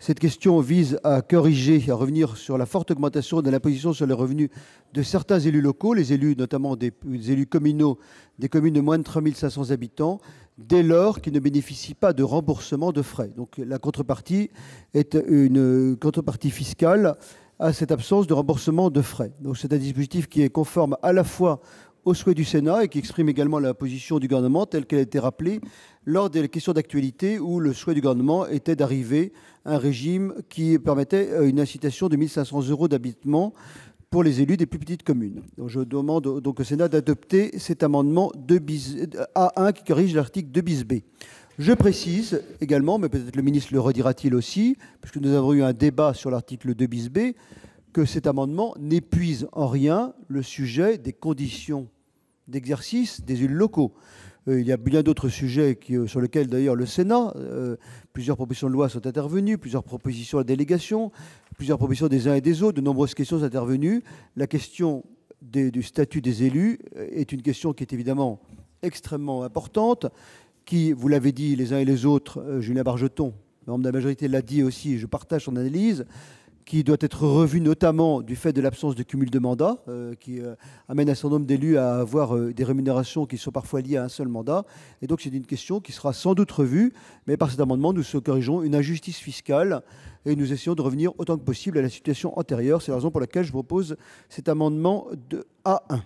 Cette question vise à corriger, à revenir sur la forte augmentation de l'imposition sur les revenus de certains élus locaux, les élus notamment des élus communaux des communes de moins de 3 500 habitants, dès lors qu'ils ne bénéficient pas de remboursement de frais. Donc la contrepartie est une contrepartie fiscale à cette absence de remboursement de frais. Donc c'est un dispositif qui est conforme à la fois au souhait du Sénat et qui exprime également la position du gouvernement telle qu'elle a été rappelée lors des questions d'actualité où le souhait du gouvernement était d'arriver à un régime qui permettait une incitation de 1 500 € d'habitement pour les élus des plus petites communes. Donc je demande donc au Sénat d'adopter cet amendement A1 qui corrige l'article 2 bis B. Je précise également, mais peut-être le ministre le redira-t-il aussi, puisque nous avons eu un débat sur l'article 2 bis B, que cet amendement n'épuise en rien le sujet des conditions d'exercice des élus locaux. Il y a bien d'autres sujets sur lesquels, d'ailleurs, le Sénat, plusieurs propositions de loi sont intervenues, plusieurs propositions à délégation, plusieurs propositions des uns et des autres, de nombreuses questions sont intervenues. La question du statut des élus est une question qui est évidemment extrêmement importante, qui, vous l'avez dit les uns et les autres, Julien Bargeton, membre de la majorité, l'a dit aussi, et je partage son analyse, qui doit être revu notamment du fait de l'absence de cumul de mandats, qui amène un certain nombre d'élus à avoir des rémunérations qui sont parfois liées à un seul mandat. Et donc c'est une question qui sera sans doute revue, mais par cet amendement, nous corrigeons une injustice fiscale et nous essayons de revenir autant que possible à la situation antérieure. C'est la raison pour laquelle je propose cet amendement de A1.